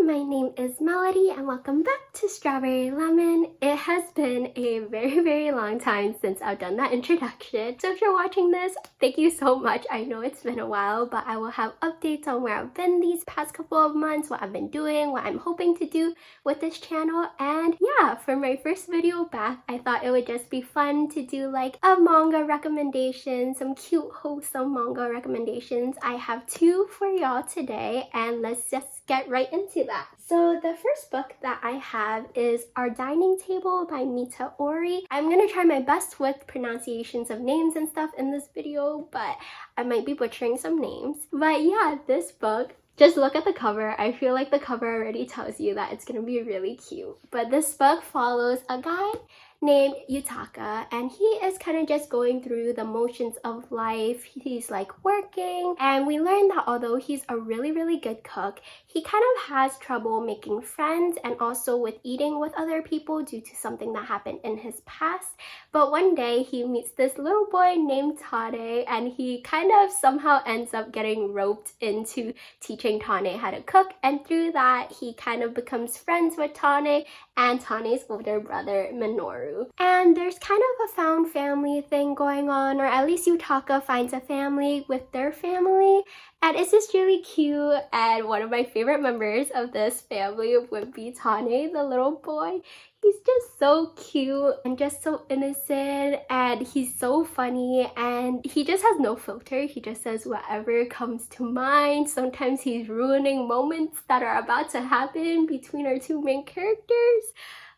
my name is Melody and welcome back to Strawberry Lemon. It has been a very long time since I've done that introduction. So if you're watching this, thank you so much. I know it's been a while, but I will have updates on where I've been these past couple of months, what I've been doing, what I'm hoping to do with this channel. And yeah, for my first video back, I thought it would just be fun to do like a manga recommendation, some cute wholesome manga recommendations. I have two for y'all today and let's just get right into that. So the first book that I have is Our Dining Table by Mita. I'm gonna try my best with pronunciations of names and stuff in this video, but I might be butchering some names. But yeah, this book, just look at the cover. I feel like the cover already tells you that it's gonna be really cute. But this book follows a guy named Yutaka, and he is kind of just going through the motions of life. He's like working, and we learn that although he's a really good cook, he kind of has trouble making friends and also with eating with other people due to something that happened in his past. But one day he meets this little boy named Tane, and he kind of somehow ends up getting roped into teaching Tane how to cook, and through that he kind of becomes friends with Tane and Tane's older brother Minoru. And there's kind of a found family thing going on, or at least Yutaka finds a family with their family, and it's just really cute. And one of my favorite members of this family would be Tane, the little boy. He's just so cute and just so innocent, and he's so funny, and he just has no filter. He just says whatever comes to mind. Sometimes he's ruining moments that are about to happen between our two main characters,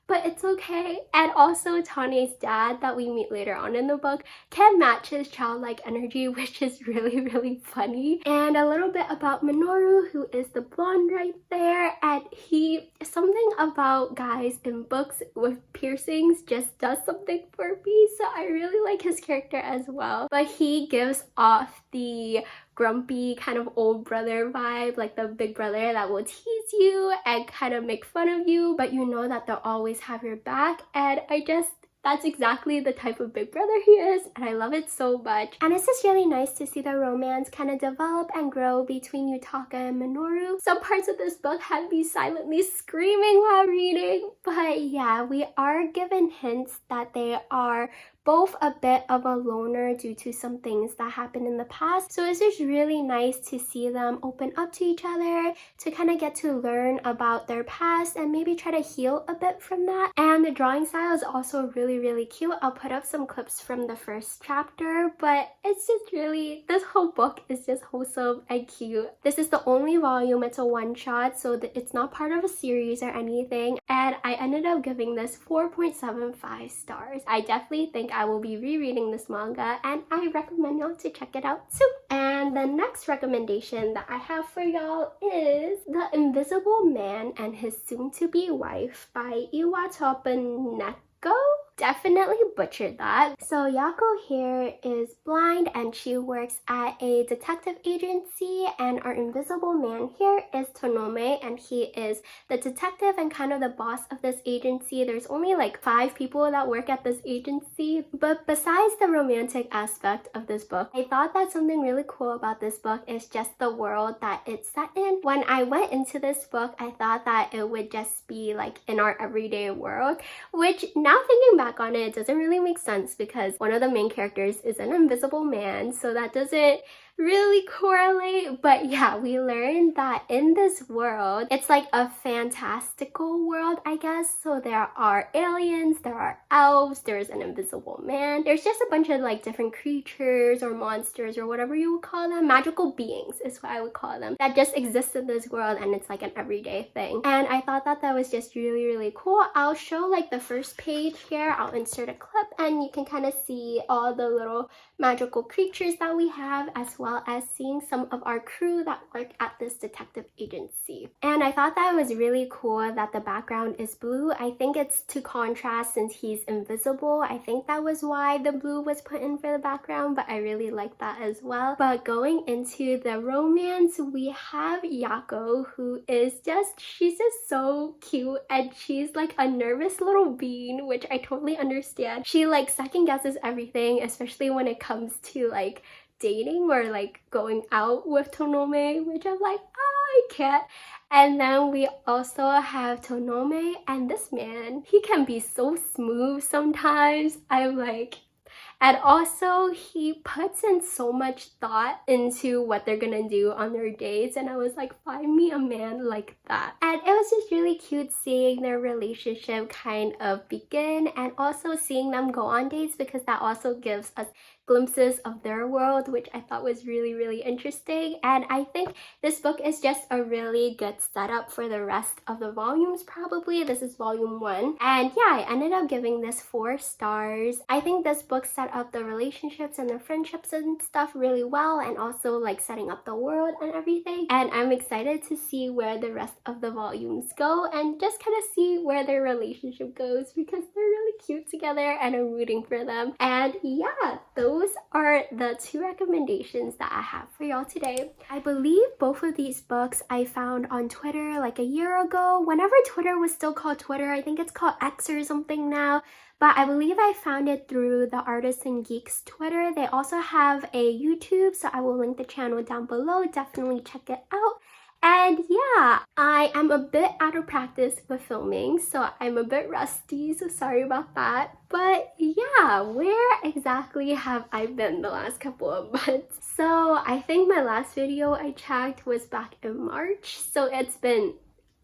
but it's okay. And also Tane's dad that we meet later on in the book can match his childlike energy, which is really funny. And a little bit about Minoru, who is the blonde right there, and something about guys in books with piercings just does something for me, so I really like his character as well. But he gives off the grumpy kind of old brother vibe, like the big brother that will tease you and kind of make fun of you, but you know that they'll always have your back. And that's exactly the type of big brother he is, and I love it so much. And it's just really nice to see the romance kind of develop and grow between Yutaka and Minoru. Some parts of this book had me silently screaming while reading, but yeah, we are given hints that they are both a bit of a loner due to some things that happened in the past. So it's just really nice to see them open up to each other, to kind of get to learn about their past and maybe try to heal a bit from that. And the drawing style is also really cute. I'll put up some clips from the first chapter, but it's just really, this whole book is just wholesome and cute. This is the only volume. It's a one-shot, so it's not part of a series or anything, and I ended up giving this 4.75 stars. I definitely think I will be rereading this manga, and I recommend y'all to check it out too. And the next recommendation that I have for y'all is The Invisible Man and His Soon-to-Be Wife by Iwatobineko. Definitely butchered that. So Yako here is blind and she works at a detective agency, and our invisible man here is Tonome, and he is the detective and kind of the boss of this agency. There's only like 5 people that work at this agency. But besides the romantic aspect of this book, I thought that something really cool about this book is just the world that it's set in. When I went into this book, I thought that it would just be like in our everyday world, which now thinking back on it doesn't really make sense because one of the main characters is an invisible man, so that doesn't really correlate. But yeah, we learned that in this world, it's like a fantastical world, I guess. So there are aliens, there are elves, there's an invisible man, there's just a bunch of like different creatures or monsters or whatever you would call them. Magical beings is what I would call them, that just exist in this world, and it's like an everyday thing. And I thought that was just really cool. I'll show like the first page here. I'll insert a clip and you can kind of see all the little magical creatures that we have, as well as seeing some of our crew that work at this detective agency. And I thought that it was really cool that the background is blue. I think it's to contrast since he's invisible. I think that was why the blue was put in for the background, but I really like that as well. But going into the romance, we have Yako, who is she's just so cute, and she's like a nervous little bean, which I totally understand. She like second guesses everything, especially when it comes to like dating or like going out with Tonome, which I'm like, I can't. And then we also have Tonome, and this man, he can be so smooth sometimes. I'm like, and also, he puts in so much thought into what they're gonna do on their dates, and I was like, find me a man like that. And it was just really cute seeing their relationship kind of begin, and also seeing them go on dates, because that also gives us glimpses of their world, which I thought was really, really interesting. And I think this book is just a really good setup for the rest of the volumes, probably. This is volume 1. And yeah, I ended up giving this 4 stars. I think this book set up the relationships and the friendships and stuff really well, and also like setting up the world and everything. And I'm excited to see where the rest of the volumes go, and just kind of see where their relationship goes, because they're really cute together and I'm rooting for them. And yeah, those are the 2 recommendations that I have for y'all today. I believe both of these books I found on Twitter like a year ago, whenever Twitter was still called Twitter. I think it's called X or something now. But I believe I found it through the Artisan Geek's Twitter. They also have a YouTube, so I will link the channel down below. Definitely check it out. And yeah, I am a bit out of practice with filming, so I'm a bit rusty, so sorry about that. But yeah, where exactly have I been the last couple of months? So I think my last video I checked was back in March, so it's been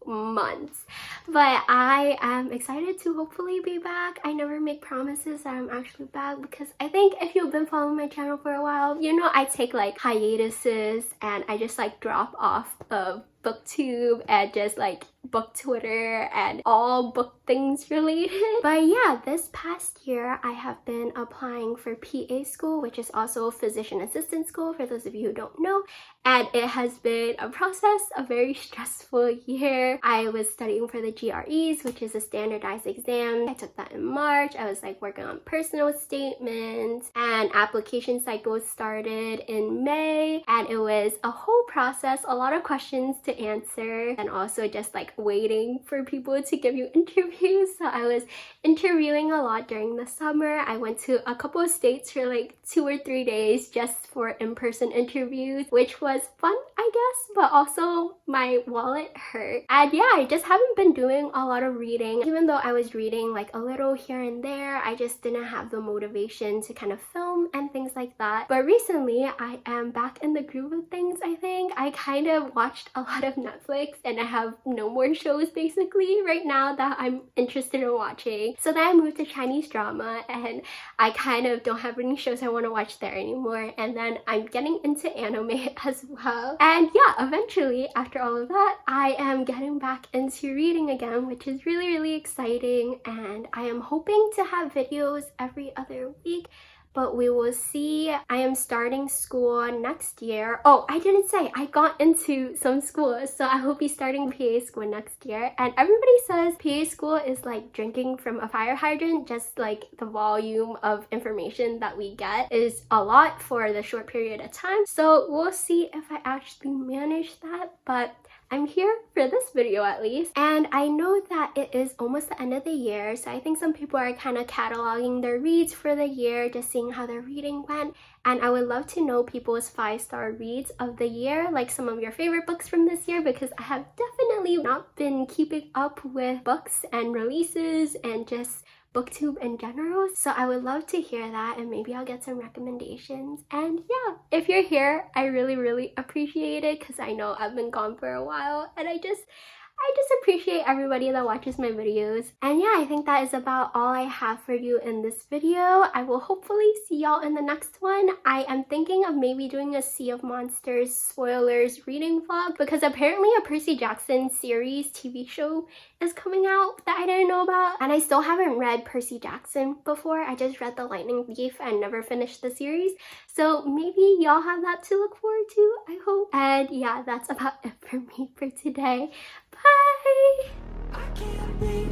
months. But I am excited to hopefully be back. I never make promises that I'm actually back, because I think if you've been following my channel for a while, you know I take like hiatuses and I just like drop off of booktube and just like book Twitter and all book things related. But yeah, this past year I have been applying for PA school, which is also physician assistant school for those of you who don't know, and it has been a process, a very stressful year. I was studying for the GREs, which is a standardized exam. I took that in March. I was like working on personal statements, and application cycle started in May, and it was a whole process, a lot of questions to answer, and also just like waiting for people to give you interviews. So I was interviewing a lot during the summer. I went to a couple of states for like 2 or 3 days just for in-person interviews, which was fun, I guess, but also my wallet hurt. And yeah, I just haven't been doing a lot of reading. Even though I was reading like a little here and there, I just didn't have the motivation to kind of film and things like that. But recently I am back in the groove of things. I think I kind of watched a lot of Netflix, and I have no more shows basically right now that I'm interested in watching. So then I moved to Chinese drama, and I kind of don't have any shows I want to watch there anymore. And then I'm getting into anime as well. And yeah, eventually after all of that, I am getting back into reading again, which is really, really exciting. And I am hoping to have videos every other week, but we will see. I am starting school next year. Oh, I didn't say I got into some schools, so I will be starting PA school next year. And everybody says PA school is like drinking from a fire hydrant, just like the volume of information that we get is a lot for the short period of time. So we'll see if I actually manage that, but I'm here for this video at least. And I know that it is almost the end of the year, so I think some people are kind of cataloging their reads for the year, just seeing how their reading went. And I would love to know people's 5-star reads of the year, like some of your favorite books from this year, because I have definitely not been keeping up with books and releases and just booktube in general. So I would love to hear that, and maybe I'll get some recommendations. And yeah, if you're here, I really, really appreciate it, because I know I've been gone for a while, and I just appreciate everybody that watches my videos. And yeah, I think that is about all I have for you in this video. I will hopefully see y'all in the next one. I am thinking of maybe doing a Sea of Monsters spoilers reading vlog, because apparently a Percy Jackson series TV show is coming out that I didn't know about. And I still haven't read Percy Jackson before. I just read The Lightning Thief and never finished the series. So maybe y'all have that to look forward to, I hope. And yeah, that's about it for me for today. Bye! I can't be